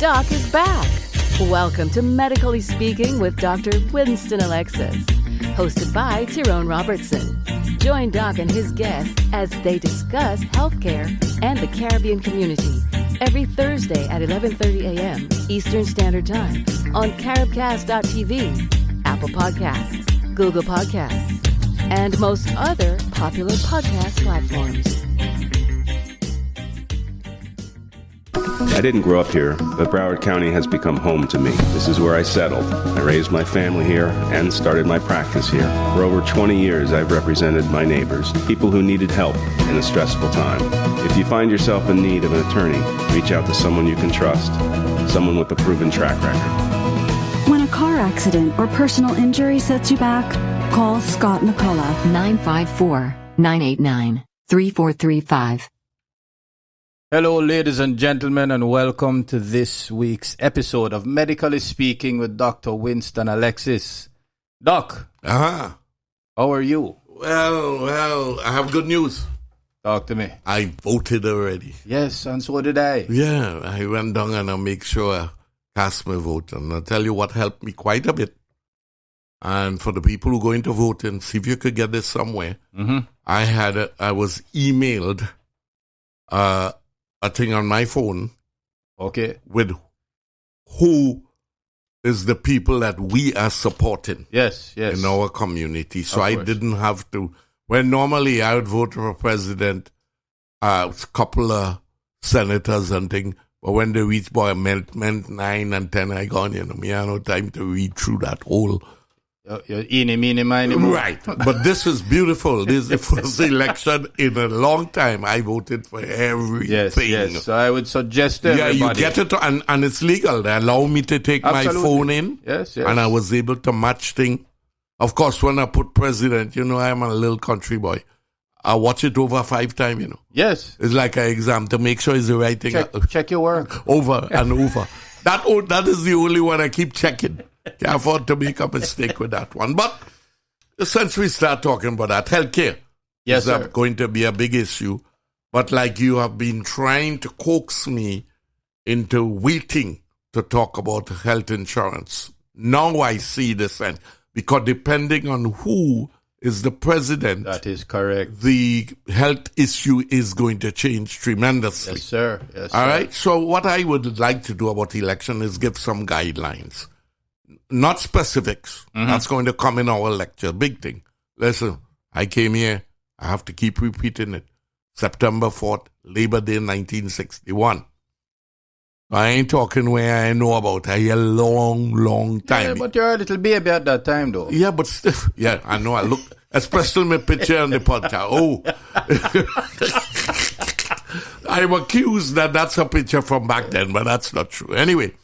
Doc is back. Welcome to Medically Speaking with Dr. Winston Alexis, hosted by Tyrone Robertson. Join Doc and his guests as they discuss healthcare and the Caribbean community every Thursday at 11:30 a.m. Eastern Standard Time on caribcast.tv, Apple Podcasts, Google Podcasts, and most other popular podcast platforms. I didn't grow up here, but Broward County has become home to me. This is where I settled. I raised my family here and started my practice here. For over 20 years, I've represented my neighbors, people who needed help in a stressful time. If you find yourself in need of an attorney, reach out to someone you can trust, someone with a proven track record. When a car accident or personal injury sets you back, call Scott McCullough. 954-989-3435. Hello, ladies and gentlemen, and welcome to this week's episode of Medically Speaking with Dr. Winston Alexis. Doc, how are you? Well, I have good news. Talk to me. I voted already. Yes, and so did I. Yeah, I went down and I make sure I cast my vote. And I'll tell you what helped me quite a bit. And for the people who are going to vote, and see if you could get this somewhere, I was emailed a thing on my phone, with who is the people that we are supporting, yes, in our community. So I didn't have to. When normally I would vote for president, a couple of senators and things, but when they reach by amendment 9 and 10, I gone. Me had no time to read through that whole. Eeny, meeny, miny, moe. Right, but this is beautiful. This is the first election in a long time. I voted for everything. Yes. So I would suggest to everybody. Yeah, you get it, and it's legal. They allow me to take my phone in. Yes. And I was able to match things. Of course, when I put president, I'm a little country boy. I watch it over 5 times, Yes. It's like an exam to make sure it's the right thing. Check your work. Over and over. That is the only one I keep checking. Can't afford to make a mistake with that one. But since we start talking about that, healthcare is going to be a big issue. But like you have been trying to coax me into waiting to talk about health insurance. Now I see the sense. Because depending on who is the president, that is correct, the health issue is going to change tremendously. Yes, sir. All right. So what I would like to do about election is give some guidelines. Not specifics. That's going to come in our lecture. Big thing. Listen, I came here. I have to keep repeating it. September 4th, Labor Day 1961. I ain't talking where I know about a long time. Yeah, but you're a little baby at that time, though. Yeah, but still. Yeah, I know. I look, especially my picture on the podcast. Oh. I'm accused that that's a picture from back then, but that's not true. Anyway.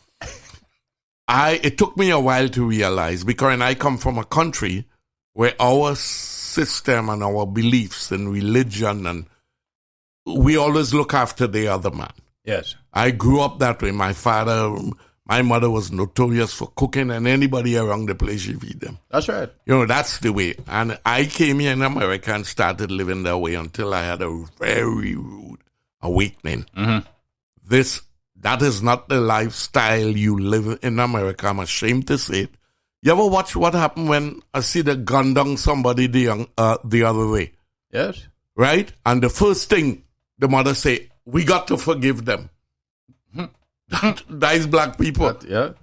It took me a while to realize, because I come from a country where our system and our beliefs and religion, and we always look after the other man. Yes. I grew up that way. My mother was notorious for cooking, and anybody around the place, she feed them. That's right. That's the way. And I came here in America and started living that way until I had a very rude awakening. That is not the lifestyle you live in America. I'm ashamed to say it. You ever watch what happened when I see the gun down somebody the other way? Yes. Right? And the first thing the mother say, we got to forgive them. That is black people.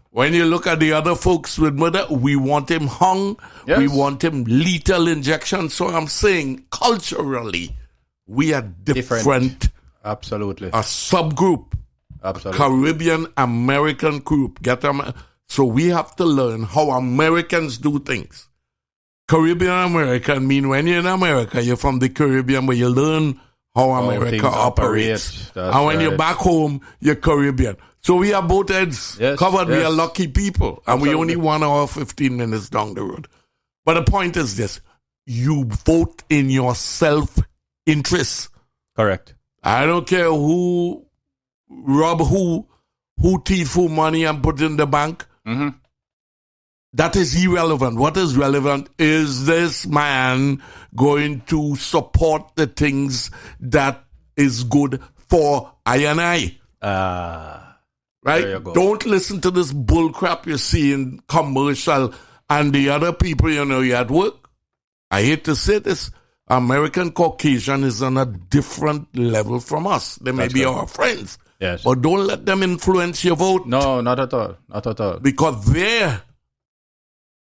When you look at the other folks with murder, we want him hung. Yes. We want him lethal injection. So I'm saying culturally, we are different. Absolutely. A subgroup. Absolutely. Caribbean American group. So we have to learn how Americans do things. Caribbean American mean when you're in America, you're from the Caribbean, but you learn how America operates. And when you're back home, you're Caribbean. So we are both ends covered. We are lucky people. And we only 1 hour, 15 minutes down the road. But the point is this. You vote in your self-interest. Correct. I don't care who rob who thief who money and put in the bank. That is irrelevant. What is relevant is this man going to support the things that is good for I and I. Right? Don't listen to this bull crap you see in commercial and the other people, you're at work. I hate to say this. American Caucasian is on a different level from us. They may be our friends. Yes. But don't let them influence your vote. No, not at all. Not at all. Because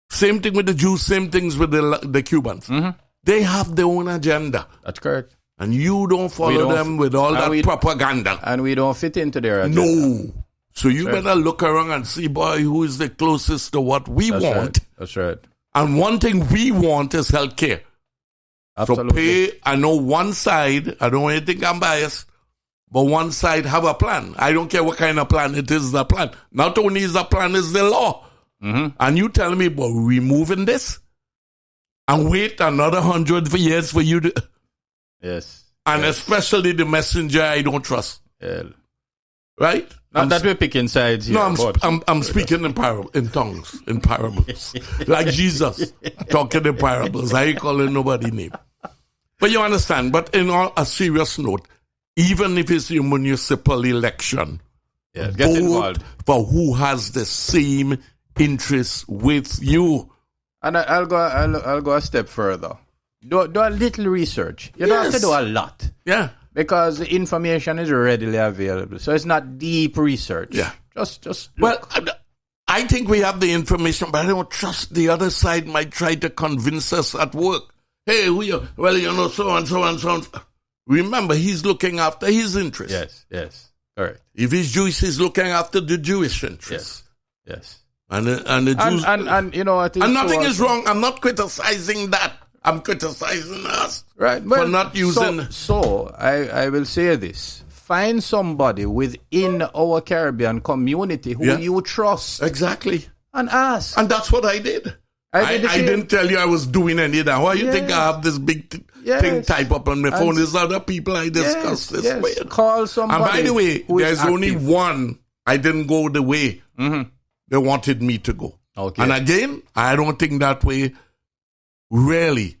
same thing with the Jews, same things with the Cubans. Mm-hmm. They have their own agenda. That's correct. And you don't follow them with all that propaganda. And we don't fit into their agenda. No. So you better look around and see, boy, who is the closest to what we want. Right. That's right. And one thing we want is health care. Absolutely. So I know one side, I don't want you to think I'm biased, but one side have a plan. I don't care what kind of plan it is, the plan. Not only is the plan, is the law. Mm-hmm. And you tell me, but removing this and wait another 100 years for you to... Yes. And especially the messenger I don't trust. Yeah. Right? Not that we're picking sides here. No, I'm speaking in tongues, in parables. Like Jesus, talking in parables. I ain't calling nobody name. But you understand, but in a serious note, even if it's your municipal election, get vote involved for who has the same interests with you. And I'll go a step further. Do a little research. You don't have to do a lot. Yeah. Because the information is readily available. So it's not deep research. Yeah. Just look. Well, I think we have the information, but I don't trust the other side might try to convince us at work. Hey, so and so and so. Remember, he's looking after his interests. Yes. Correct. If he's Jewish, he's looking after the Jewish interests. Yes. And the Jews. And you know what? And nothing is wrong. I'm not criticizing that. I'm criticizing us for not using... So I will say this. Find somebody within our Caribbean community who you trust. Exactly. And ask. And that's what I did. I didn't tell you I was doing any of that. Why you think I have this big thing type up on my phone? There's other people I discuss this with. Call somebody. And by the way, there's only one I didn't go the way they wanted me to go. Okay. And again, I don't think that way. Really,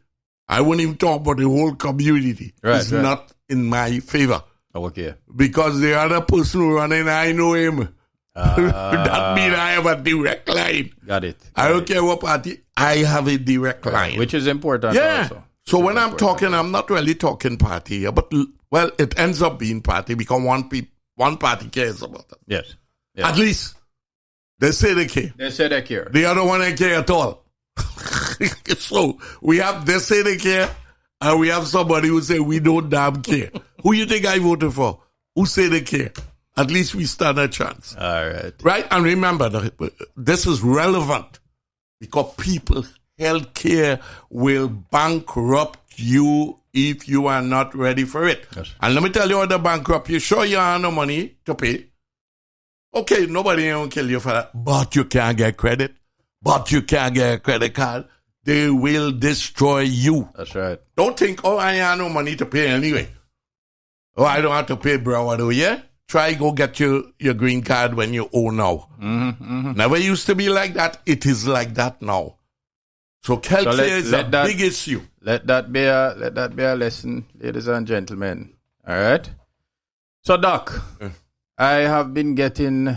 I wouldn't even talk about the whole community. It's not in my favor. Okay. Because the other person who running, I know him. That means I have a direct line. Got it. I don't care what party. I have a direct line. Which is important also. So when I'm talking, I'm not really talking party here. But, well, it ends up being party because one party cares about it. Yes. At least, they say they care. The other one ain't care at all. So we have they say they care, and we have somebody who say we don't damn care. Who you think I voted for? Who say they care? At least we stand a chance. All right. Right? And remember, this is relevant because health care will bankrupt you if you are not ready for it. Yes. And let me tell you what the bankrupt you. Sure, you have no money to pay. Okay, nobody will kill you for that. But you can't get credit. But you can't get a credit card. They will destroy you. That's right. Don't think, I have no money to pay anyway. I don't have to pay, bro. Yeah? Try go get your green card when you owe now. Never used to be like that. It is like that now. So health care is a big issue. Let that be a lesson, ladies and gentlemen. All right? So, Doc, I have been getting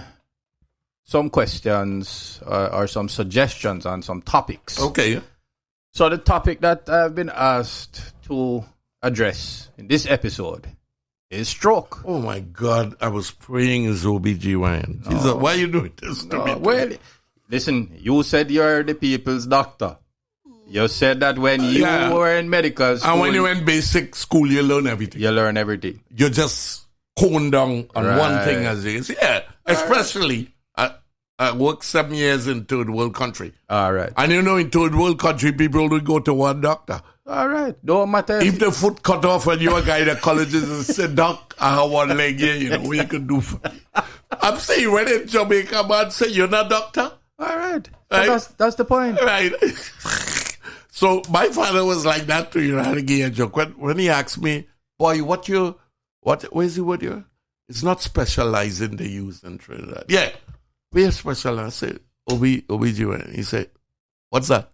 some questions or some suggestions on some topics. Okay. So the topic that I've been asked to address in this episode is stroke. Oh my God, I was praying as OBGYN. Jesus, why are you doing this to me? Well, listen, you said you're the people's doctor. You said that when you were in medical school. And when you're in basic school, you learn everything. You just hone down on one thing as it is. Yeah, especially... I worked 7 years in third world country. All right. And in third world country, people would go to one doctor. All right. Don't matter. If the foot cut off and you're a guy that colleges and say, Doc, I have one leg here, what you can do for me. I'm saying when in Jamaica, man, say, you're not a doctor? All right. So that's the point. Right. So my father was like that too, I had to give a joke. When he asked me, boy, where's the word you? It's not specializing they use in Trinidad. Yeah. We are specialized. I said, OB-GYN. He said, what's that?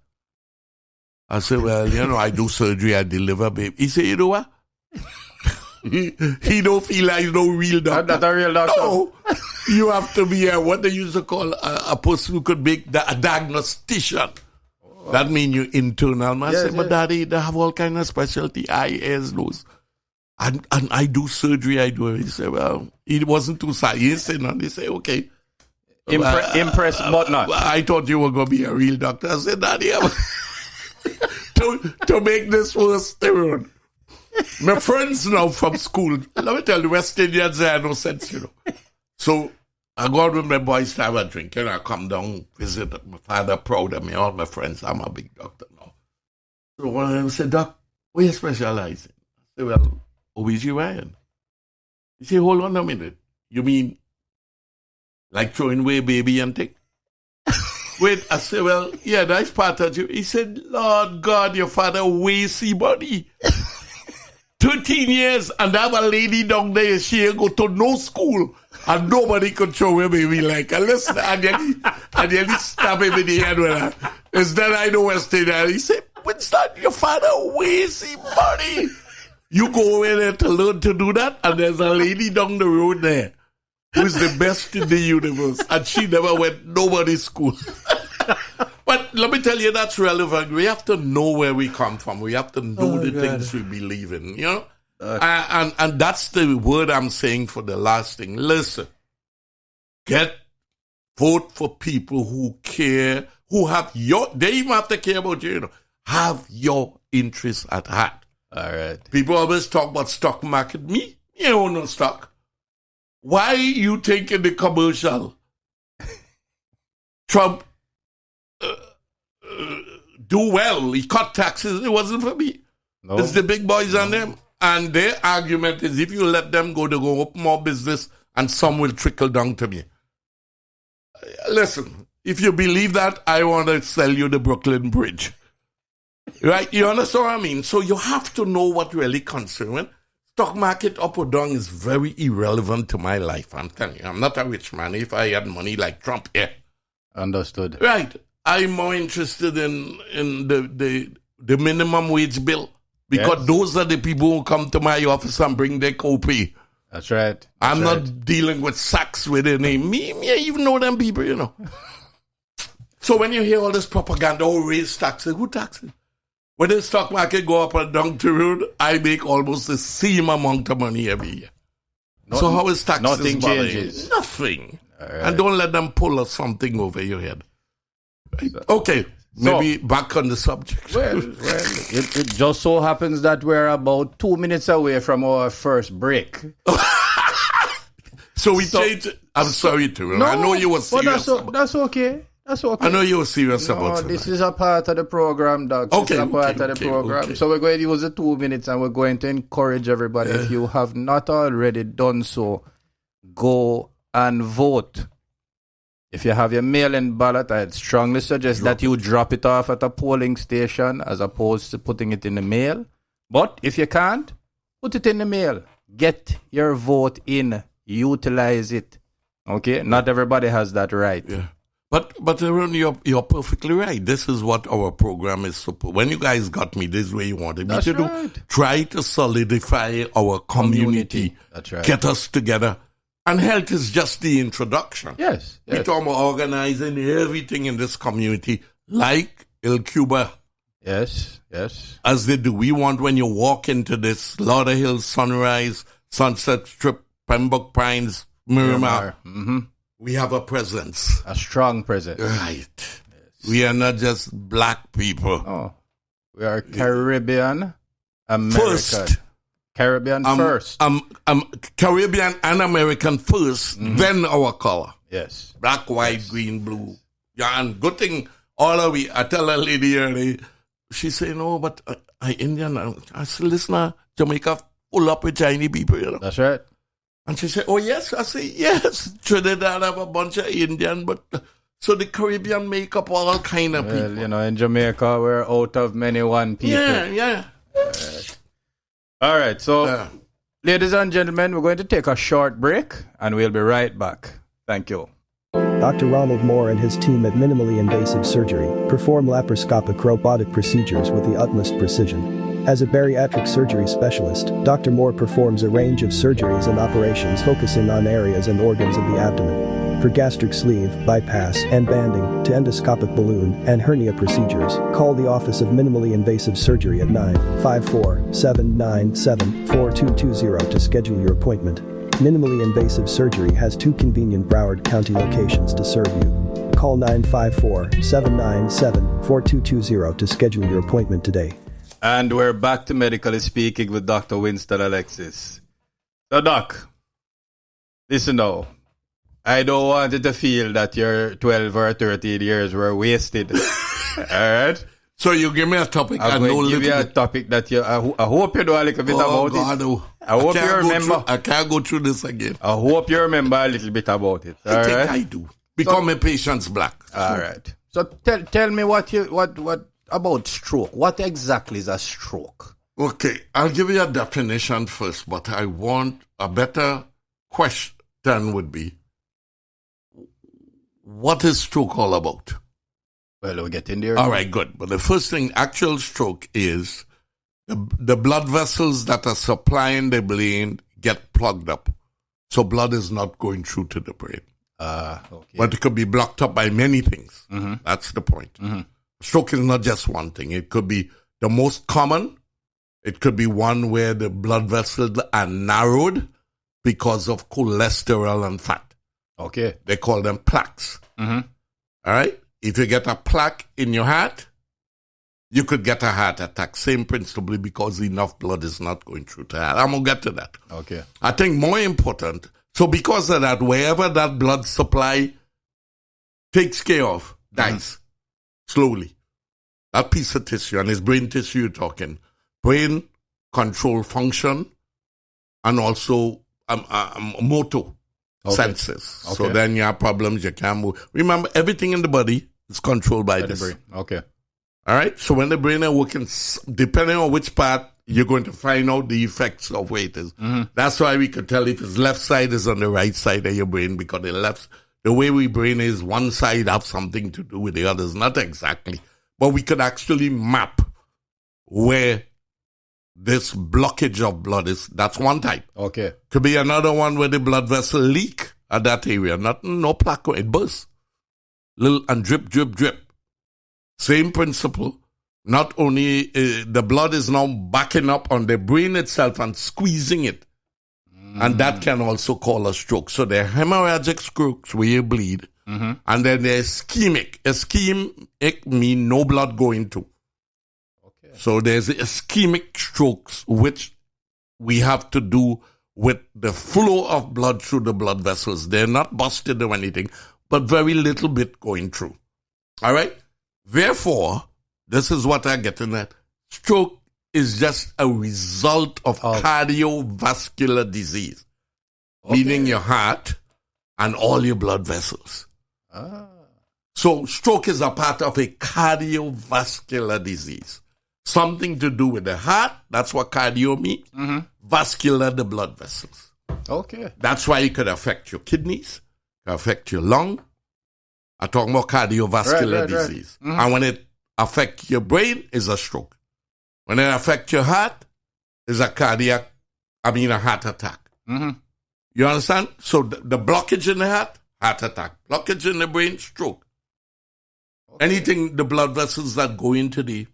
I said, well, I do surgery, I deliver baby. He said, you know what? he don't feel like no real doctor. Not a real doctor. No, you have to be what they used to call a person who could make a diagnostician. Oh. That means you internal. I say, but daddy, they have all kind of specialty, eye, ears, nose. And I do surgery, I do it. He said, well, he wasn't too sad. He said, no. He said, okay. Impressed, but not. I thought you were going to be a real doctor. I said, daddy, to make this worse, my friends now from school, let me tell you, West Indians, they have no sense, you know. So I go out with my boys to have a drink, I come down, visit my father, proud of me, all my friends. I'm a big doctor now. So one of them said, Doc, where you specialize in? I said, well, OBGYN. He said, hold on a minute. You mean like throwing away baby and thing? Wait, I said, well, yeah, that's part of you. He said, Lord God, your father wasty money. 13 years, and I have a lady down there, she ain't go to no school, and nobody could throw away baby like her. Listen, and then he stab him in the head with her. Is that I know West Indian? He said, Winston, your father wasty money. You go over there to learn to do that, and there's a lady down the road there who's the best in the universe, and she never went nobody's school. But let me tell you, that's relevant. We have to know where we come from. We have to know things we believe in, you know? And that's the word I'm saying for the last thing. Listen, vote for people who care, who have they even have to care about you, you know, have your interests at heart. All right. People always talk about stock market. Me, you own no stock. Why you think in the commercial, Trump do well, he cut taxes? It wasn't for me. No. It's the big boys on them. And their argument is if you let them go, they go open more business and some will trickle down to me. Listen, if you believe that, I want to sell you the Brooklyn Bridge. Right? You understand what I mean? So you have to know what really concerns. Stock market up or down is very irrelevant to my life. I'm telling you, I'm not a rich man. If I had money like Trump, yeah. Understood. Right. I'm more interested in the minimum wage bill because those are the people who come to my office and bring their copay. That's right. I'm not dealing with sacks with their name. Me, I even know them people, you know. So when you hear all this propaganda, raise taxes, who taxes? When the stock market go up and down the road, I make almost the same amount of money every year. So how is taxes? Nothing changes. Nothing. Right. And don't let them pull something over your head. Right. Okay, maybe back on the subject. Well, it just so happens that we're about 2 minutes away from our first break. So changed. I'm sorry to. No, I know you were serious. That's okay. That's okay. I know you were serious about it. This is a part of the program, Doc. This is a part of the program. Okay. So we're going to use the 2 minutes and we're going to encourage everybody. If you have not already done so, go and vote. If you have your mail-in ballot, I'd strongly suggest that you drop it off at a polling station as opposed to putting it in the mail. But if you can't, put it in the mail. Get your vote in. Utilize it. Okay? Not everybody has that right. Yeah. But Aaron, you're perfectly right. This is what our program is supposed. When you guys got me, this is where you wanted me to do. Try to solidify our community. That's right. Get us together. And health is just the introduction. Yes. We're talking about organizing everything in this community, like El Cuba. Yes. As they do. We want when you walk into this Lauderhill, Sunrise, Sunset Strip, Pembroke Pines, Miramar. Mm-hmm. We have a presence. A strong presence. Right. Yes. We are not just black people. Oh. We are Caribbean American. First. Caribbean first. Caribbean and American first, then our color. Yes. Black, white, green, blue. Yeah, and good thing, all of we, I tell a lady earlier, she say, no, but I Indian. I said, listen, Jamaica full up with Chinese people, you know. That's right. And she said, oh, yes. I say, yes. Trinidad have a bunch of Indian, but so the Caribbean make up all kind of people. You know, in Jamaica, we're out of many one people. Yeah. All right, so ladies and gentlemen, we're going to take a short break and we'll be right back. Thank you. Dr. Ronald Moore and his team at Minimally Invasive Surgery perform laparoscopic robotic procedures with the utmost precision. As a bariatric surgery specialist, Dr. Moore performs a range of surgeries and operations focusing on areas and organs of the abdomen. For gastric sleeve, bypass, and banding, to endoscopic balloon and hernia procedures, call the Office of Minimally Invasive Surgery at 954-797-4220 to schedule your appointment. Minimally Invasive Surgery has 2 convenient Broward County locations to serve you. Call 954-797-4220 to schedule your appointment today. And we're back to Medically Speaking with Dr. Winston Alexis. So, Doc, listen now. I don't want you to feel that your 12 or 13 years were wasted. All right? So you give me a topic. I'm going to give you a topic that you... I hope you know a little bit about God, it. I hope you remember. I can't go through this again. I hope you remember a little bit about it. I think I do. Because my patient's black. All right. So tell me what about stroke. What exactly is a stroke? Okay, I'll give you a definition first, but I want a better question would be, what is stroke all about? Well, we'll get in there. All right, good. But the first thing, actual stroke is the blood vessels that are supplying the brain get plugged up. So blood is not going through to the brain. Okay. But it could be blocked up by many things. Mm-hmm. That's the point. Mm-hmm. Stroke is not just one thing. It could be the most common. It could be one where the blood vessels are narrowed because of cholesterol and fat. Okay. They call them plaques. Mm-hmm. All right? If you get a plaque in your heart, you could get a heart attack. Same principle, because enough blood is not going through the heart. I'm going to get to that. Okay. I think more important, so because of that, wherever that blood supply takes care of, dies slowly. That piece of tissue, and it's brain tissue you're talking. Brain control function and also motor senses. Okay. So then you have problems, you can't move. Remember, everything in the body is controlled by this. The brain. Okay. All right? So when the brain is working, depending on which part, you're going to find out the effects of where it is. Mm-hmm. That's why we could tell if its left side is on the right side of your brain, because the way we brain is, one side have something to do with the others. Not exactly. But we could actually map where this blockage of blood is. That's one type. Okay. Could be another one where the blood vessel leak at that area. No plaque, it bursts. Little and drip, drip, drip. Same principle. Not only the blood is now backing up on the brain itself and squeezing it. And that can also cause a stroke. So there are hemorrhagic strokes where you bleed. Mm-hmm. And then there's ischemic. Ischemic means no blood going to. Okay. So there's ischemic strokes, which we have to do with the flow of blood through the blood vessels. They're not busted or anything, but very little bit going through. All right? Therefore, this is what I'm getting at. Stroke is just a result of cardiovascular disease, meaning your heart and all your blood vessels. So stroke is a part of a cardiovascular disease. Something to do with the heart, that's what cardio means. Mm-hmm. Vascular, the blood vessels. Okay. That's why it could affect your kidneys, could affect your lung. I'm talking about cardiovascular disease. Right. Mm-hmm. And when it affects your brain, it's a stroke. When it affects your heart, it's a heart attack. Mm-hmm. You understand? So the blockage in the heart attack. Blockage in the brain, stroke. Okay. Anything, the blood vessels that go into the...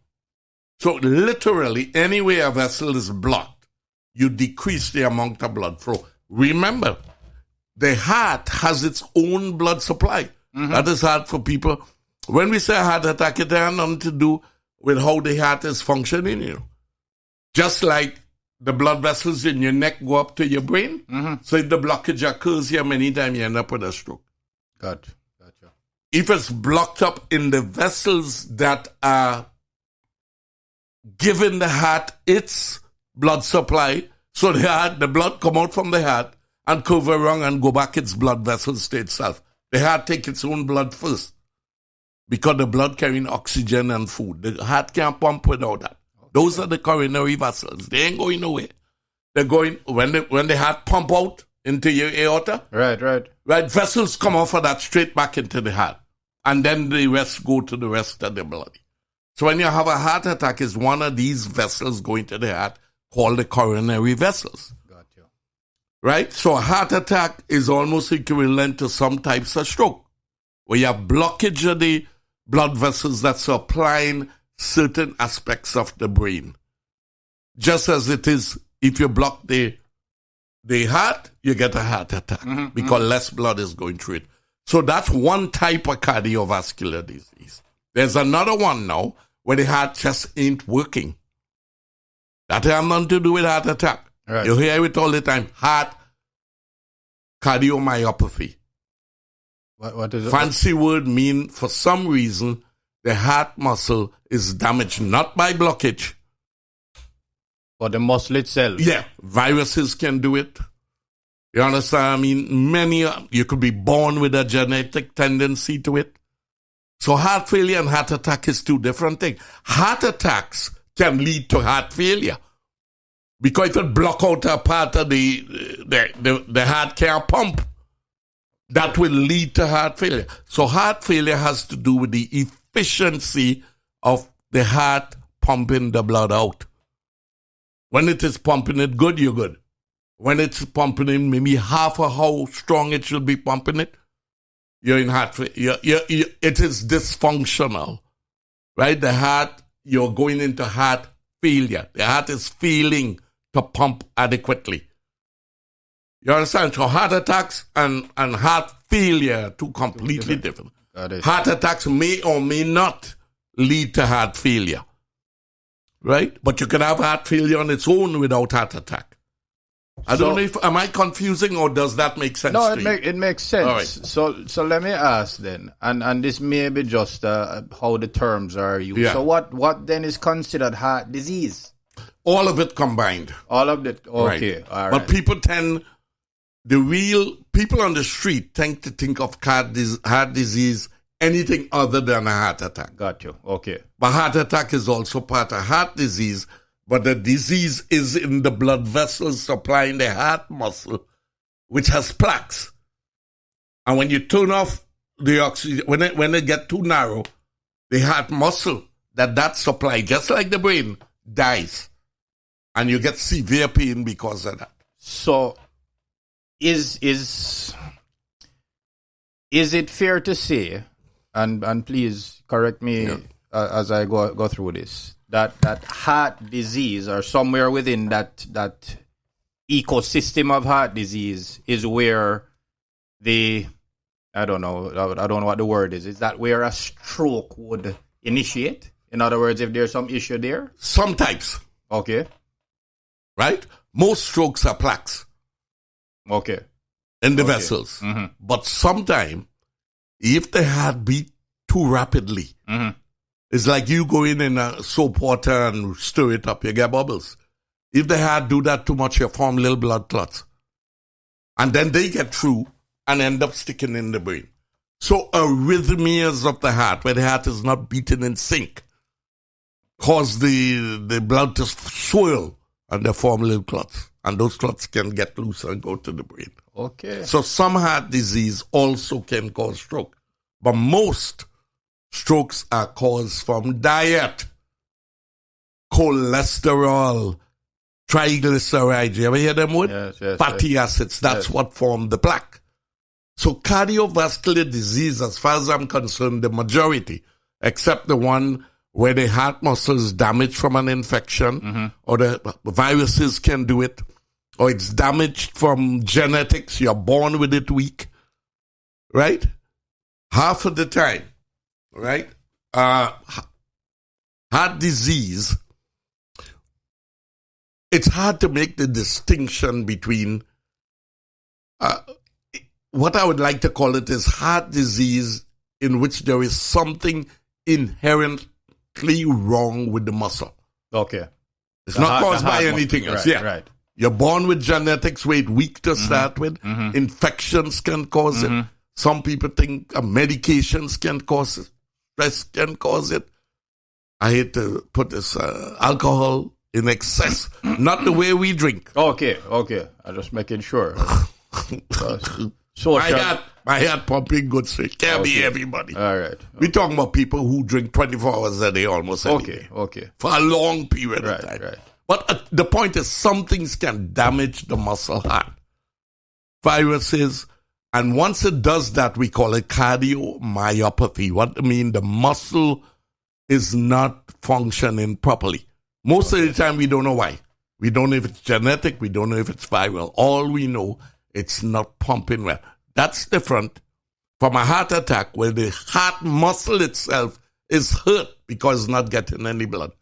So literally, anywhere a vessel is blocked, you decrease the amount of blood flow. Remember, the heart has its own blood supply. Mm-hmm. That is hard for people. When we say heart attack, it has nothing to do with how the heart is functioning, you know. Just like the blood vessels in your neck go up to your brain. Mm-hmm. So if the blockage occurs here, many times you end up with a stroke. Gotcha. If it's blocked up in the vessels that are giving the heart its blood supply, so the blood come out from the heart and curve around and go back its blood vessels to itself. The heart take its own blood first, because the blood carrying oxygen and food. The heart can't pump without that. Okay. Those are the coronary vessels. They ain't going nowhere. They're going, when the heart pump out into your aorta. Right, vessels come off of that straight back into the heart. And then the rest go to the rest of the body. So when you have a heart attack, it's one of these vessels going to the heart called the coronary vessels. Got you. Right? So a heart attack is almost equivalent to some types of stroke, where you have blockage of the blood vessels that's supplying certain aspects of the brain. Just as it is, if you block the heart, you get a heart attack because less blood is going through it. So that's one type of cardiovascular disease. There's another one now where the heart just ain't working. That has nothing to do with heart attack. Right. You hear it all the time. Heart cardiomyopathy. What is it? Fancy word mean for some reason the heart muscle is damaged, not by blockage. But the muscle itself. Yeah, viruses can do it. You understand? I mean, you could be born with a genetic tendency to it. So heart failure and heart attack is two different things. Heart attacks can lead to heart failure because it will block out a part of the heart can't pump. That will lead to heart failure. So heart failure has to do with the efficiency of the heart pumping the blood out. When it is pumping it good, you're good. When it's pumping in maybe half of how strong it should be pumping it, you're in heart failure. It is dysfunctional, right? The heart, you're going into heart failure. The heart is failing to pump adequately. You understand? So heart attacks and heart failure are two completely different. Heart attacks may or may not lead to heart failure, right? But you can have heart failure on its own without heart attack. I don't know if, am I confusing or does that make sense? No, to you? it makes sense. All right. So let me ask then, and this may be just how the terms are used. Yeah. So what then is considered heart disease? All of it combined. All of it. Okay. Right. All right. But people on the street tend to think of heart disease anything other than a heart attack. Got you. Okay. But heart attack is also part of heart disease, but the disease is in the blood vessels supplying the heart muscle, which has plaques. And when you turn off the oxygen, when it get too narrow, the heart muscle that supply, just like the brain, dies. And you get severe pain because of that. So is it fair to say, and please correct me as I go through this, that heart disease or somewhere within that ecosystem of heart disease is where I don't know what the word is. Is that where a stroke would initiate? In other words, if there's some issue there? Some types. Okay. Right? Most strokes are plaques. Okay. In the vessels. Mm-hmm. But sometimes, if the heart beat too rapidly, it's like you go in a soap water and stir it up, you get bubbles. If the heart do that too much, you form little blood clots. And then they get through and end up sticking in the brain. So arrhythmias of the heart, where the heart is not beating in sync, cause the blood to swirl and they form little clots. And those clots can get loose and go to the brain. Okay. So some heart disease also can cause stroke. But most strokes are caused from diet, cholesterol, triglycerides. You ever hear them with? Yes, fatty acids. That's what form the plaque. So cardiovascular disease, as far as I'm concerned, the majority, except the one where the heart muscle is damaged from an infection, or the viruses can do it, or it's damaged from genetics, you're born with it weak, right? Half of the time, right? Heart disease, it's hard to make the distinction between what I would like to call it is heart disease in which there is something inherently wrong with the muscle. Okay. It's not caused by anything else. Right, yeah. Right. You're born with genetics, weight weak to start with. Infections can cause it. Some people think medications can cause it. Stress can cause it. I hate to put this alcohol in excess. Not the way we drink. Okay. I'm just making sure. Social. I got My heart pumping good, so it can't be everybody. All right. We're talking about people who drink 24 hours a day almost every day. Okay. For a long period of time. Right. But the point is, some things can damage the muscle heart. Viruses, and once it does that, we call it cardiomyopathy. What I mean, the muscle is not functioning properly. Most of the time, we don't know why. We don't know if it's genetic. We don't know if it's viral. All we know, it's not pumping well. That's different from a heart attack where the heart muscle itself is hurt because it's not getting any blood.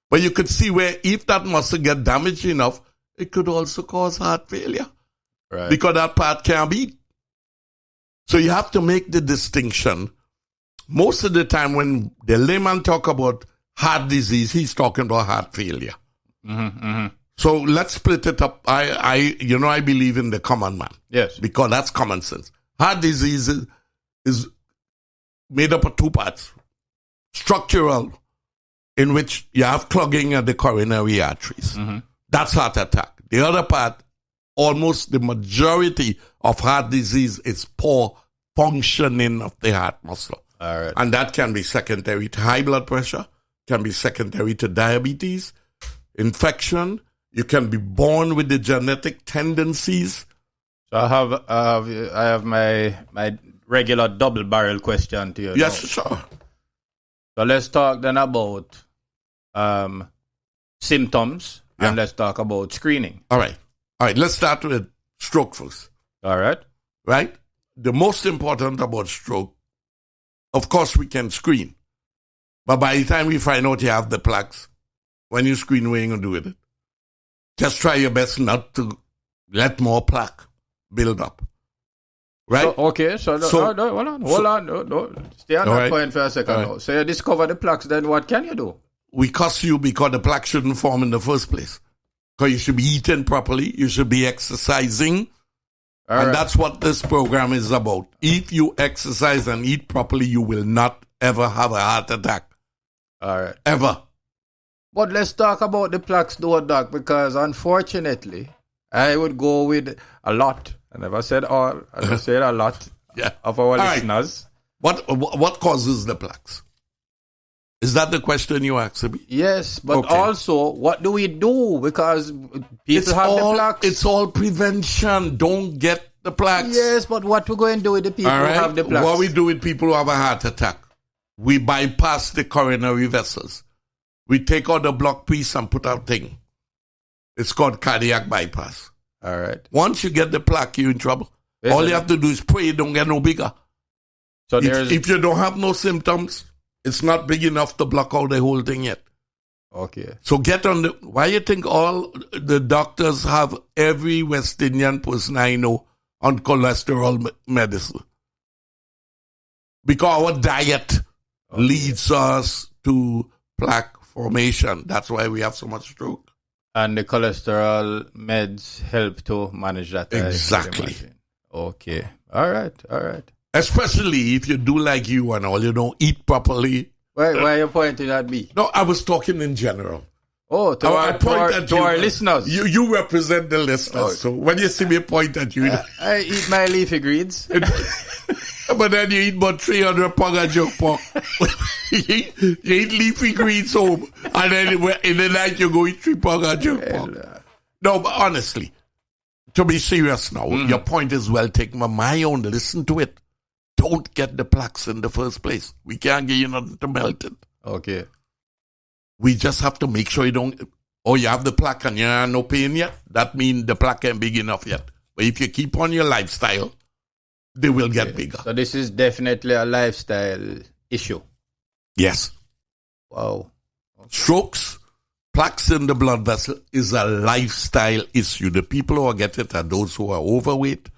But you could see where if that muscle get damaged enough, it could also cause heart failure. Right. Because that part can't beat. So you have to make the distinction. Most of the time when the layman talk about heart disease, he's talking about heart failure. So let's split it up. I believe in the common man. Yes. Because that's common sense. Heart disease is made up of two parts. Structural, in which you have clogging of the coronary arteries. That's heart attack. The other part, almost the majority of heart disease is poor functioning of the heart muscle. All right. And that can be secondary to high blood pressure, can be secondary to diabetes, infection. You can be born with the genetic tendencies. So I have my regular double barrel question to you. Yes, now. sure. So let's talk then about symptoms and let's talk about screening. All right. Let's start with stroke first. All right. Right? The most important about stroke, of course, we can screen. But by the time we find out you have the plaques, when you screen, what are you going to do with it? Just try your best not to let more plaque build up. Right? Hold on. Stay on that point for a second. So you discover the plaques, then what can you do? We cuss you because the plaque shouldn't form in the first place. Because you should be eating properly, you should be exercising. That's what this program is about. If you exercise and eat properly, you will not ever have a heart attack. All right. Ever. But let's talk about the plaques, though, Doc, because unfortunately, I would go with a lot. I never said all. I just said a lot of our listeners. Right. What causes the plaques? Is that the question you asked me? Yes, but also, what do we do? Because people have the plaques. It's all prevention. Don't get the plaques. Yes, but what we're going to do with the people who have the plaques? What we do with people who have a heart attack, we bypass the coronary vessels. We take out the block piece and put out thing. It's called cardiac bypass. All right. Once you get the plaque, you're in trouble. All you have to do is pray it don't get no bigger. So if you don't have no symptoms, it's not big enough to block out the whole thing yet. Okay. So get on the... Why you think all the doctors have every West Indian person I know on cholesterol medicine? Because our diet leads us to plaque formation. That's why we have so much stroke. And the cholesterol meds help to manage that. Exactly. Okay. All right. Especially if you do like you and all, you don't eat properly. Why are you pointing at me? No, I was talking in general. Oh, to our listeners. You represent the listeners. So when you see me point at you... I eat my leafy greens. But then you eat about 300 pounds of junk pork. You eat leafy greens home. And then in the night you go eat 3 pounds of junk pork. No, but honestly, to be serious now, your point is well taken. But my own, listen to it. Don't get the plaques in the first place. We can't get you nothing to melt it. Okay. We just have to make sure you don't... Oh, you have the plaque and you have no pain yet? That means the plaque ain't big enough yet. But if you keep on your lifestyle, they will get bigger. So this is definitely a lifestyle issue. Yes. Wow. Okay. Strokes, plaques in the blood vessel is a lifestyle issue. The people who get it are those who are overweight,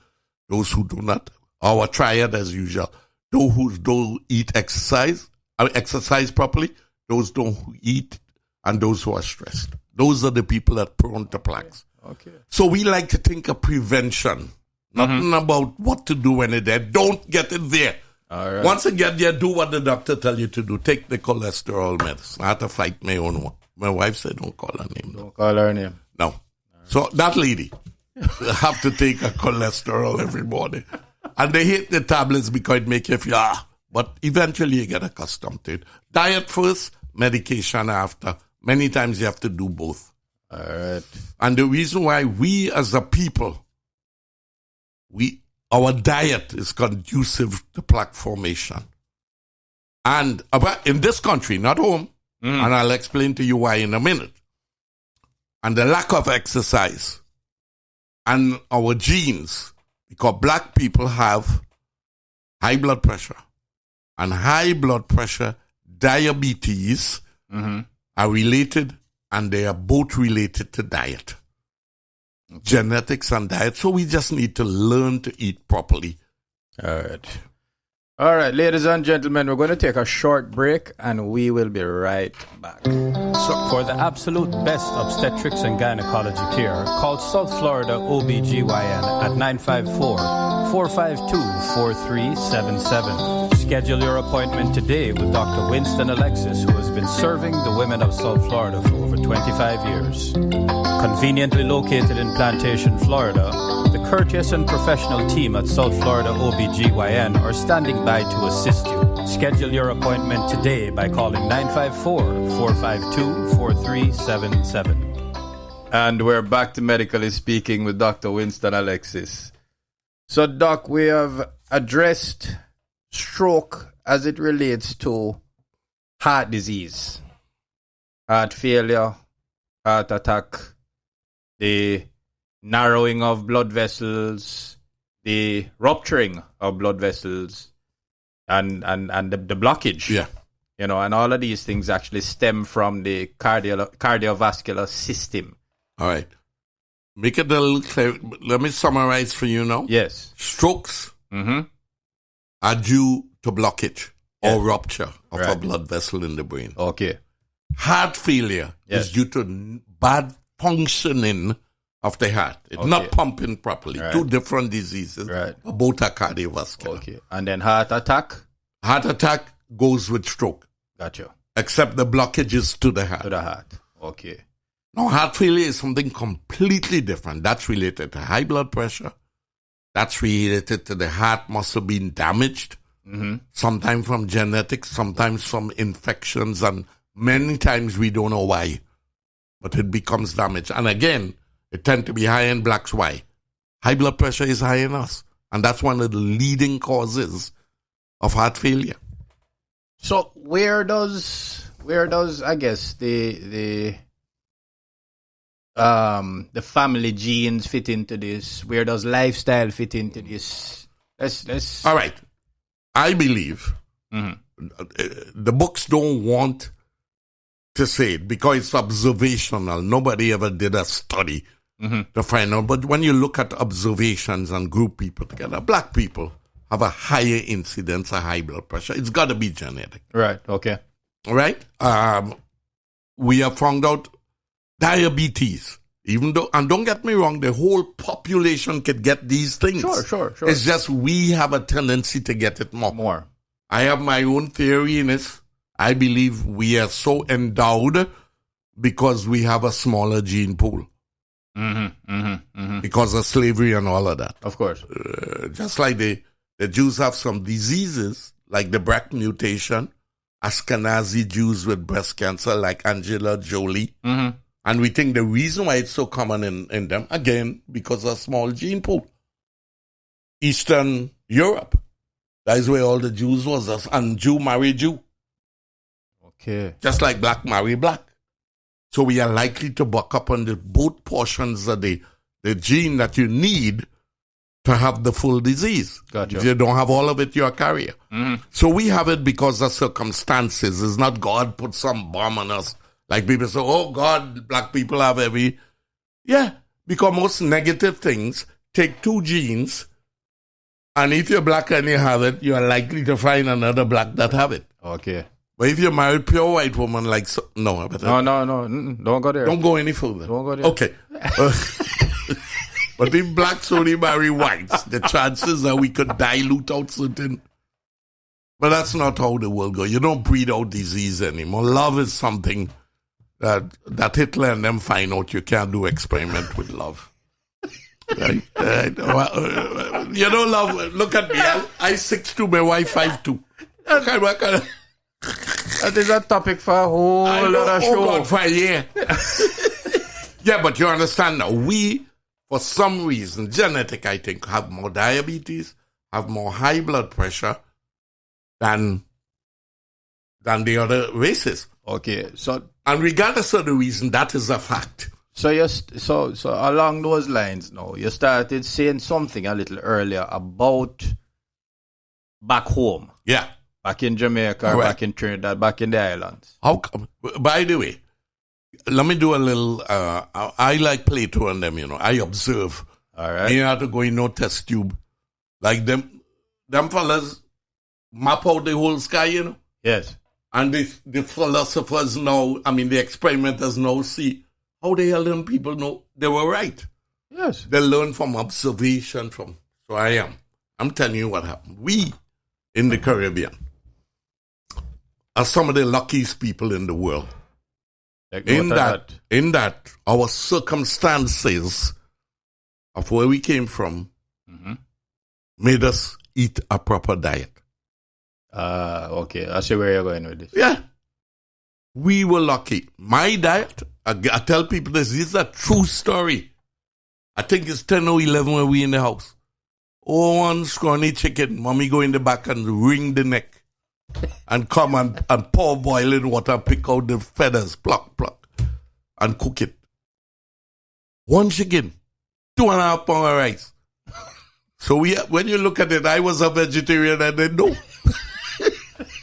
those who do not. Our triad as usual. Those who don't exercise properly, those don't eat, and those who are stressed. Those are the people that are prone to plaques. Okay. So we like to think of prevention. Nothing about what to do when it's there. Don't get it there. All right. Once you get there, do what the doctor tell you to do. Take the cholesterol medicine. I had to fight my own one. My wife said, don't call her name. Don't call her name. No. So that lady have to take a cholesterol every morning. And they hate the tablets because it make you feel, but eventually you get accustomed to it. Diet first, medication after. Many times you have to do both. All right. And the reason why we as a people, our diet is conducive to plaque formation. And in this country, not home, and I'll explain to you why in a minute. And the lack of exercise and our genes, because black people have high blood pressure. And high blood pressure, diabetes are related, and they are both related to diet. Okay. Genetics and diet. So we just need to learn to eat properly. All right, ladies and gentlemen, we're going to take a short break and we will be right back. So for the absolute best obstetrics and gynecology care, call South Florida OBGYN at 954-452-4377. Schedule your appointment today with Dr. Winston Alexis, who has been serving the women of South Florida for over 25 years. Conveniently located in Plantation, Florida, the courteous and professional team at South Florida OBGYN are standing by to assist you. Schedule your appointment today by calling 954-452-4377. And we're back to Medically Speaking with Dr. Winston Alexis. So, Doc, we have addressed stroke as it relates to heart disease, heart failure, heart attack, the narrowing of blood vessels, the rupturing of blood vessels, and the blockage. Yeah. You know, and all of these things actually stem from the cardiovascular system. All right. Make it a little clear. Let me summarize for you now. Yes. Strokes are due to blockage or rupture of a blood vessel in the brain. Okay. Heart failure is due to bad functioning of the heart. It's not pumping properly. Right. Two different diseases. Right. Both are cardiovascular. Okay. And then heart attack? Heart attack goes with stroke. Gotcha. Except the blockage is to the heart. To the heart. Okay. Now, heart failure is something completely different. That's related to high blood pressure. That's related to the heart muscle being damaged. Sometimes from genetics, sometimes from infections, and many times we don't know why. But it becomes damaged. And again, it tends to be high in blacks. Why? High blood pressure is high in us. And that's one of the leading causes of heart failure. So where does I guess the family genes fit into this? Where does lifestyle fit into this? Let's All right. I believe the books don't want to say it because it's observational. Nobody ever did a study to find out. But when you look at observations and group people together, black people have a higher incidence of high blood pressure. It's got to be genetic. Right, okay. All right? We have found out diabetes. Even though, and don't get me wrong, the whole population could get these things. Sure. It's just we have a tendency to get it more. I have my own theory in this. I believe we are so endowed because we have a smaller gene pool. Because of slavery and all of that. Of course. Just like the Jews have some diseases, like the BRCA mutation, Ashkenazi Jews with breast cancer, like Angela Jolie. And we think the reason why it's so common in them, again, because of small gene pool. Eastern Europe, that is where all the Jews was, and Jew marry Jew. Okay. Just like black marry black. So we are likely to buck up on the both portions of the gene that you need to have the full disease. Gotcha. If you don't have all of it, you're a carrier. So we have it because of circumstances. It's not God put some bomb on us. Like people say, oh God, black people have every... Yeah, because most negative things take two genes, and if you're black and you have it, you are likely to find another black that have it. Okay. But if you're married pure white woman, like... No. Don't go there. Don't go any further. Don't go there. Okay. But if blacks only marry whites, the chances are we could dilute out certain... But that's not how the world goes. You don't breed out disease anymore. Love is something... that Hitler and them find out you can't do experiment with love. Right. Well, you don't love. Look at me. I 6'2", my wife 5'2". Okay, that is a topic for a whole other show. God, for a year. Yeah, but you understand now. We, for some reason, genetic, I think, have more diabetes, have more high blood pressure than the other races. Okay, so and regardless of the reason, that is a fact. So so along those lines, now you started saying something a little earlier about back home. Yeah. Back in Jamaica, Right. back in Trinidad, back in the islands. How come? By the way, let me do a little. I like Plato and them. I observe. All right. You have to go in no test tube, like them fellas map out the whole sky. Yes. And the philosophers now, the experimenters now see how the hell them people know they were right. Yes. They learn from observation. So I'm telling you what happened. We in the Caribbean are some of the luckiest people in the world. In that our circumstances of where we came from made us eat a proper diet. Okay. I see where you're going with this. Yeah. We were lucky. My diet, I tell people this is a true story. I think it's 10 or 11 when we in the house. Oh, one scrawny chicken. Mommy go in the back and wring the neck. And come and pour boiling water, pick out the feathers, pluck, and cook it. One chicken, 2.5 pounds of rice. So when you look at it, I was a vegetarian and then no.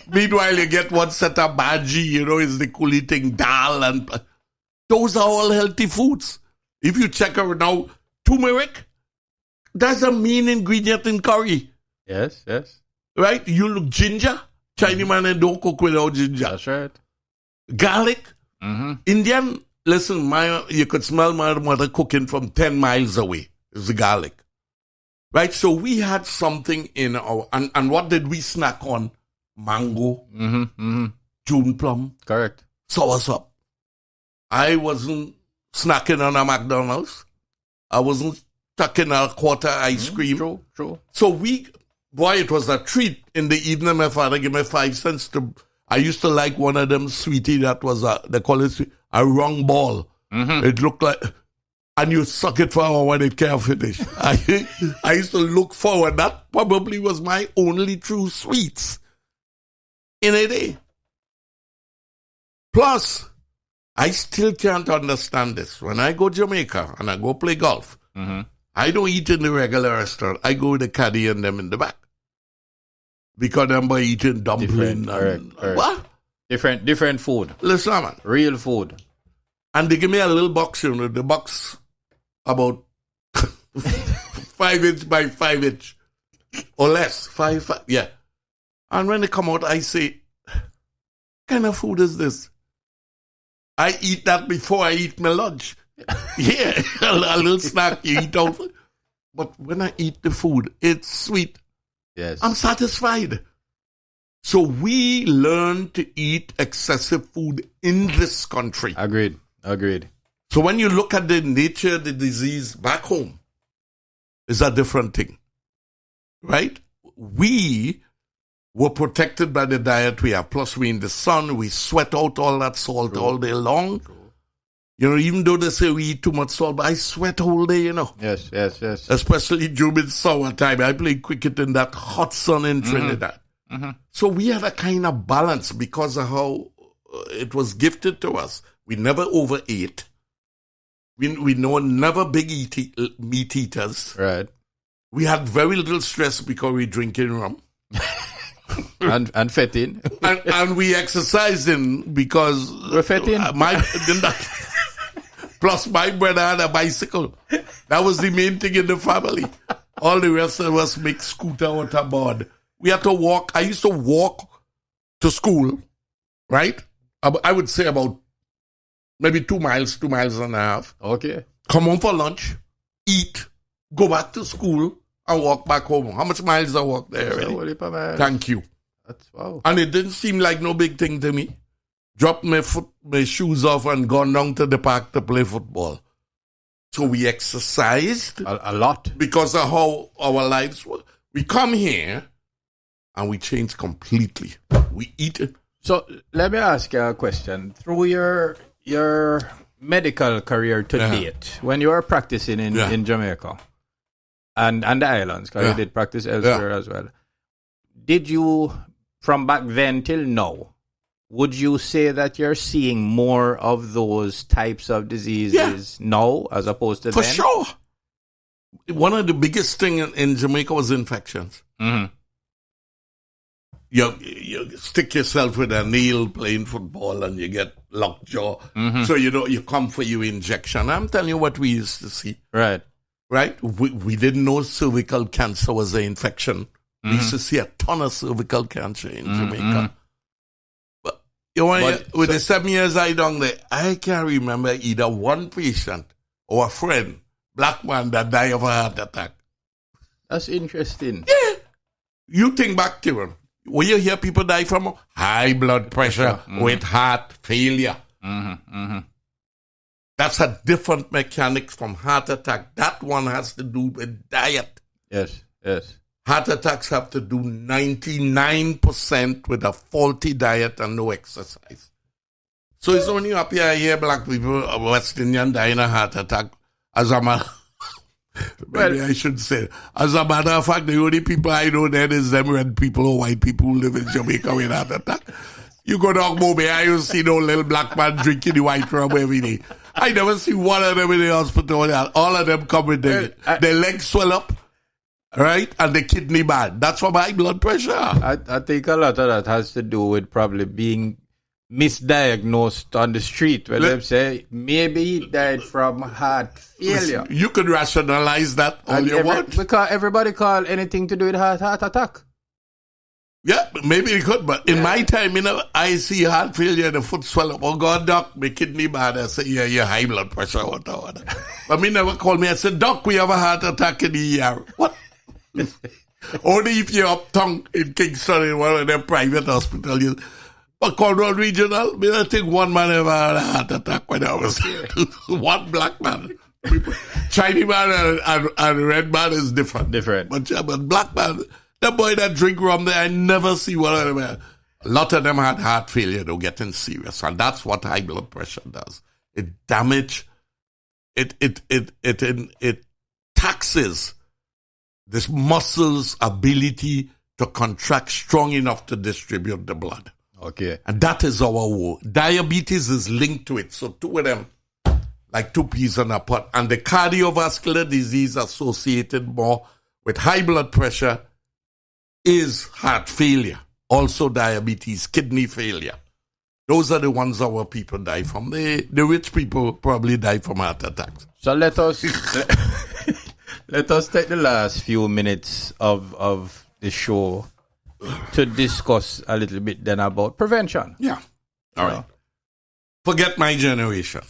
Meanwhile, you get one set of bhaji, is the coolie thing, dal, and those are all healthy foods. If you check out now, turmeric, that's a main ingredient in curry. Yes. Right? You look ginger, Chinese man and don't cook without ginger. That's right. Garlic, Indian, listen, you could smell my mother cooking from 10 miles away. It's the garlic. Right? So we had something in our, and what did we snack on? Mango, June plum. Correct. Soursop. I wasn't snacking on a McDonald's. I wasn't tucking a quarter ice cream. True. So it was a treat in the evening. My father gave me 5 cents I used to like one of them sweetie that was they call it a wrong ball. It looked like, and you suck it for an hour when it can't finish. I used to look forward. That probably was my only true sweets in a day. Plus, I still can't understand this. When I go to Jamaica and I go play golf, I don't eat in the regular restaurant. I go with the caddy and them in the back. Because I'm eating dumpling. Correct. What? Different food. Listen, man. Real food. And they give me a little box, the box about 5 inch by 5 inch or less. 5, yeah. And when they come out, I say, what kind of food is this? I eat that before I eat my lunch. Yeah, a little snack you eat out. But when I eat the food, it's sweet. Yes. I'm satisfied. So we learn to eat excessive food in this country. Agreed. So when you look at the nature of the disease back home, it's a different thing. Right? We were protected by the diet we have. Plus, we in the sun, we sweat out all that salt all day long. Even though they say we eat too much salt, but I sweat all day, Yes. Especially during summertime. I play cricket in that hot sun in Trinidad. So we had a kind of balance because of how it was gifted to us. We never overate. We know never big meat eaters. Right. We had very little stress because we drinking rum. and fetting. and we exercising because we're fetting. Plus, my brother had a bicycle. That was the main thing in the family. All the rest of us make scooter out of board. We had to walk. I used to walk to school, right? I would say about maybe 2 miles and a half. Okay. Come home for lunch, eat, go back to school, and walk back home. How much miles I walked there? Really? Thank you. That's wow. And it didn't seem like no big thing to me. Dropped my shoes off and gone down to the park to play football. So we exercised a lot because of how our lives were. We come here and we change completely. We eat it. So let me ask you a question. Through your medical career to date, when you were practicing in Jamaica and the islands, because you did practice elsewhere as well, did you, from back then till now, would you say that you're seeing more of those types of diseases now as opposed to For then? sure. One of the biggest things in Jamaica was infections. Mm-hmm. You stick yourself with a nail playing football and you get lockjaw. Mm-hmm. So you come for your injection. I'm telling you what we used to see. Right. We didn't know cervical cancer was an infection. We used to see a ton of cervical cancer in Jamaica. But with the 7 years I done there, I can't remember either one patient or a friend, black man, that died of a heart attack. That's interesting. Yeah. You think back to him. Will you hear people die from high blood pressure with heart failure? That's a different mechanics from heart attack. That one has to do with diet. Yes. Heart attacks have to do 99% with a faulty diet and no exercise. So it's only up here I hear black people, West Indian, dying of heart attack. As a matter, maybe I should say, as a matter of fact, the only people I know then is them red people or white people who live in Jamaica with heart attack. You go down Mobile, I don't see no little black man drinking the white rum every day. I never see one of them in the hospital. All of them come with their legs swell up. Right? And the kidney bad. That's from high blood pressure. I think a lot of that has to do with probably being misdiagnosed on the street where they say maybe he died from heart failure. You could rationalize that all you want. Because everybody call anything to do with heart attack. Yeah, maybe it could, but in my time, I see heart failure, the foot swell up. Oh God, doc, my kidney bad. I say, yeah, you high blood pressure. What. But me never call me. I said, doc, we have a heart attack in the ER. What? Only if you're uptown in Kingston in one of them private hospitals. But Cornwall Regional, I think one man ever had a heart attack when I was one black man. Chinese man and red man is different. But black man, the boy that drink rum there, I never see one of them. A lot of them had heart failure, they're getting serious. And that's what high blood pressure does. It taxes this muscle's ability to contract strong enough to distribute the blood. Okay. And that is our war. Diabetes is linked to it. So two of them, like two peas in a pot. And the cardiovascular disease associated more with high blood pressure is heart failure. Also diabetes, kidney failure. Those are the ones our people die from. The rich people probably die from heart attacks. So let us take the last few minutes of the show to discuss a little bit then about prevention. Yeah. All right. Forget my generation.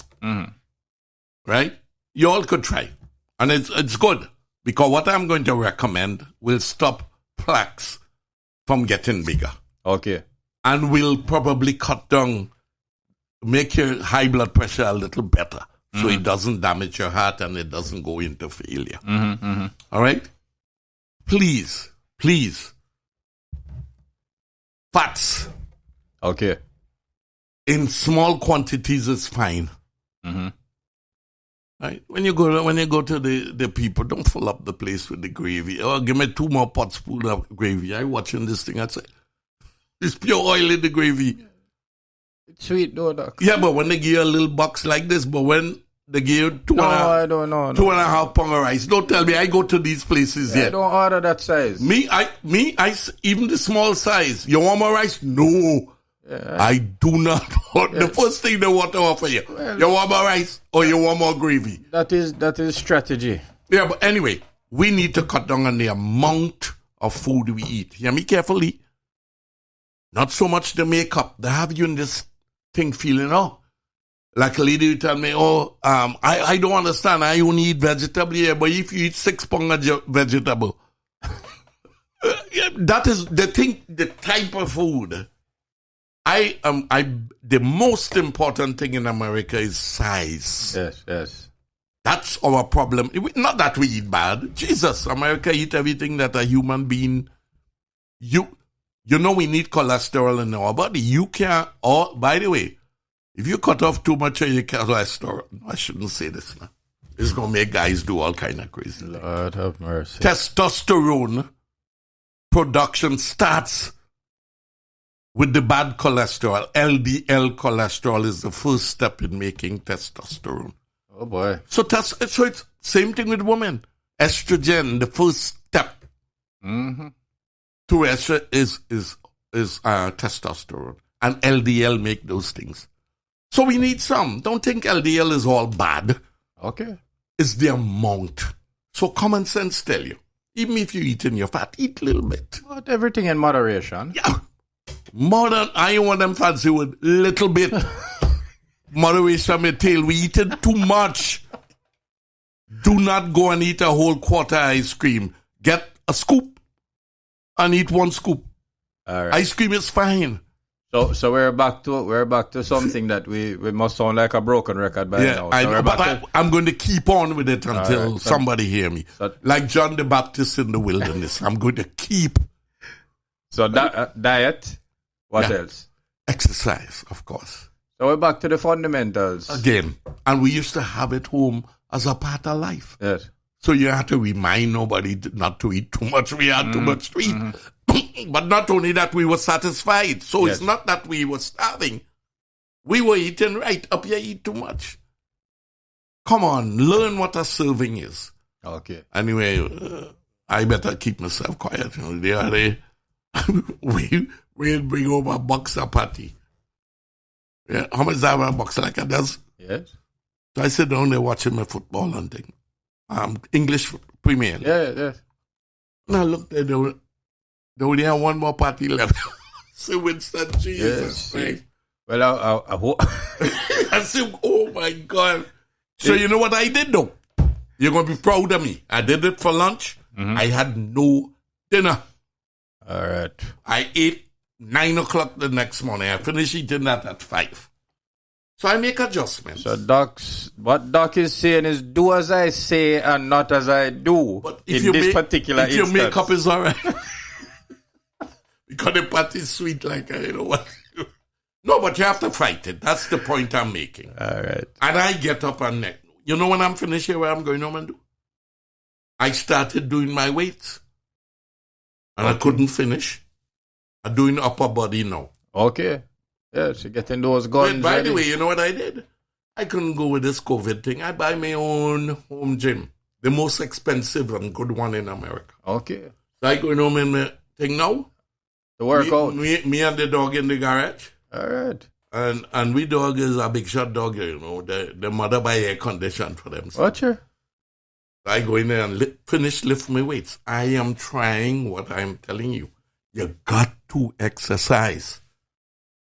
Right? You all could try. And it's good. Because what I'm going to recommend will stop plaques from getting bigger. Okay. And will probably cut down, make your high blood pressure a little better. So it doesn't damage your heart and it doesn't go into failure. All right? Please. Fats. Okay. In small quantities is fine. Right? When you go to the people, don't fill up the place with the gravy. Oh, give me 2 more pots full of gravy. I watching this thing, I say, there's pure oil in the gravy. It's sweet though, doc. Yeah, but when they give you a little box like this, but when they give you 2.5 pound of rice, don't tell me I go to these places yet. I don't order that size. Me, even the small size. You want more rice? No. Yeah, I do not want the first thing they want to offer you. Well, you want more rice or you want more gravy? That is strategy. Yeah, but anyway, we need to cut down on the amount of food we eat. Hear me carefully. Not so much the makeup. They have you in this thing feeling, like a lady will tell me, I don't understand. I only eat vegetable here, but if you eat 6 pounds of vegetable, that is the thing, the type of food. The most important thing in America is size. Yes. That's our problem. Not that we eat bad. Jesus, America eat everything that a human being. You know we need cholesterol in our body. You can't. Oh, by the way, if you cut off too much of your cholesterol, I shouldn't say this now. It's gonna make guys do all kind of crazy things. Lord have mercy. Testosterone production starts with the bad cholesterol. LDL cholesterol is the first step in making testosterone. Oh boy. So it's same thing with women. Estrogen, the first step to estrogen is testosterone. And LDL make those things. So we need some. Don't think LDL is all bad. Okay. It's the amount. So common sense tell you, even if you're eating your fat, eat a little bit. But everything in moderation. Yeah. More than, I don't want them fancy with little bit. Moderation, my tail. We eat it too much. Do not go and eat a whole quarter ice cream. Get a scoop and eat one scoop. All right. Ice cream is fine. So we're back to something that we must sound like a broken record by now. So I know, but I'm going to keep on with it until somebody hear me. Like John the Baptist in the wilderness. I'm going to keep. So diet. What else? Exercise, of course. So we're back to the fundamentals. Again. And we used to have it home as a part of life. Yes. So you have to remind nobody not to eat too much. We had too much to eat. But not only that, we were satisfied. So it's not that we were starving. We were eating right. Up here, eat too much. Come on, learn what a serving is. Okay. Anyway, I better keep myself quiet. The other day, we bring over a boxer party. Yeah, how much is that a boxer like a dozen? Yes. So I sit down there watching my football and thing. English Premier League. Yeah. And I looked at they only have one more party left. So Winston, Jesus Christ. Well, I said, oh my God. So you know what I did though? You're going to be proud of me. I did it for lunch. I had no dinner. All right. I ate 9 o'clock the next morning. I finished eating that at 5. So I make adjustments. So what Doc is saying is do as I say and not as I do. But if in this particular instance. Your makeup is all right. Because the party is sweet like you know what. No, but you have to fight it. That's the point I'm making. All right. And I get up and you know when I'm finished here, what I'm going home and do? I started doing my weights. And I couldn't finish. I'm doing upper body now. Okay. Yes, you're getting those guns. By the way, you know what I did? I couldn't go with this COVID thing. I buy my own home gym. The most expensive and good one in America. Okay. So I go home in my thing now. To work out. Me and the dog in the garage. All right. And we dog is a big shot dog, you know. The mother buy air condition for them. So Watcher. I go in there and lift my weights. I am trying what I'm telling you. You got to exercise.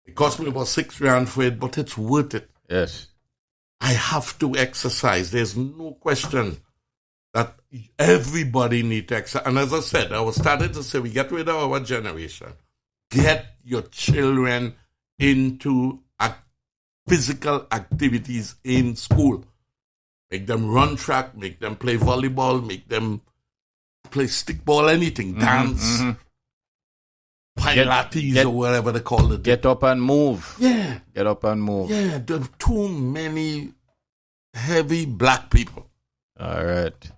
It cost me about $6,000 for it, but it's worth it. Yes. I have to exercise. There's no question that everybody needs to exercise. And as I said, I was starting to say, we get rid of our generation. Get your children into physical activities in school. Make them run track, make them play volleyball, make them play stickball, anything, dance, Pilates or whatever they call it. Get up and move. Yeah. Get up and move. Yeah, there are too many heavy black people. All right.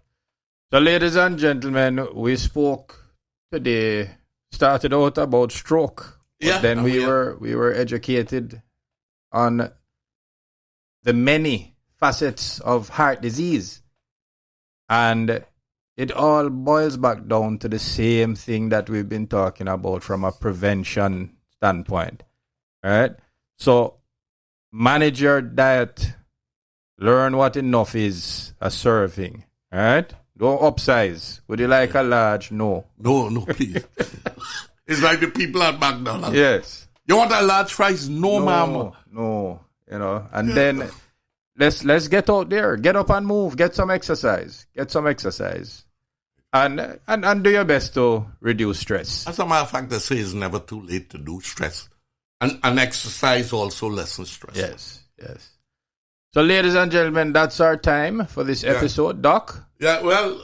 So, ladies and gentlemen, we spoke today, started out about stroke. But then we were educated on the many facets of heart disease. And it all boils back down to the same thing that we've been talking about from a prevention standpoint. All right? So, manage your diet. Learn what enough is a serving. All right? Don't upsize. Would you like a large? No. No, please. It's like the people at McDonald's. Yes. You want a large fries? No, ma'am. No. You know, and then let's get out there. Get up and move. Get some exercise. And do your best to reduce stress. As a matter of fact, they say it's never too late to do stress. And exercise also lessens stress. Yes. So, ladies and gentlemen, that's our time for this episode. Doc? Yeah, well,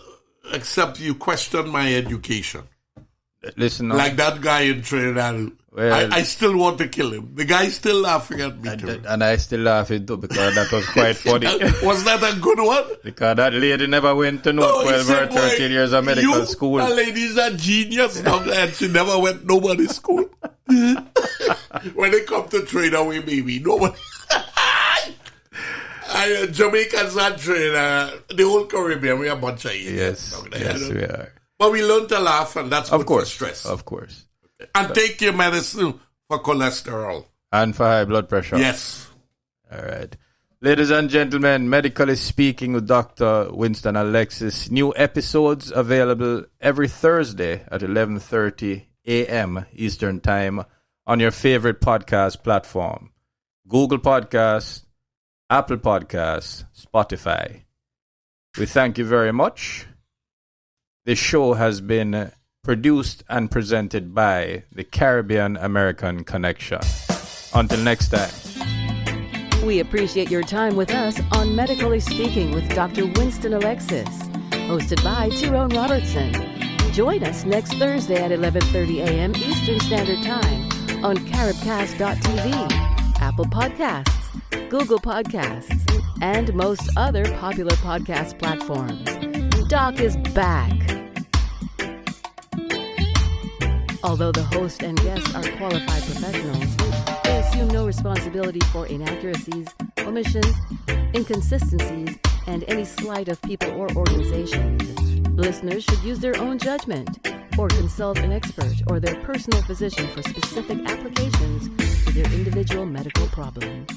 except you question my education. Listen, like that guy in Trinidad. Well, I still want to kill him. The guy's still laughing at me too. And I still laughing too because that was quite funny. Was that a good one? Because that lady never went to 12 or 13 years of medical school. That lady's a genius and she never went nobody's school. When they come to trade away, baby, nobody. Jamaicans and Trinidad, the whole Caribbean, we are a bunch of idiots. Yes, we are. But we learn to laugh, and that's good for stress. Of course. Okay. And take your medicine for cholesterol. And for high blood pressure. Yes. All right. Ladies and gentlemen, Medically Speaking with Dr. Winston Alexis. New episodes available every Thursday at 11:30 a.m. Eastern Time on your favorite podcast platform. Google Podcasts, Apple Podcasts, Spotify. We thank you very much. This show has been produced and presented by the Caribbean American Connection. Until next time. We appreciate your time with us on Medically Speaking with Dr. Winston Alexis, hosted by Tyrone Robertson. Join us next Thursday at 11:30 a.m. Eastern Standard Time on caribcast.tv, Apple Podcasts, Google Podcasts, and most other popular podcast platforms. Doc is back. Although the host and guests are qualified professionals, they assume no responsibility for inaccuracies, omissions, inconsistencies, and any slight of people or organizations. Listeners should use their own judgment or consult an expert or their personal physician for specific applications to their individual medical problems.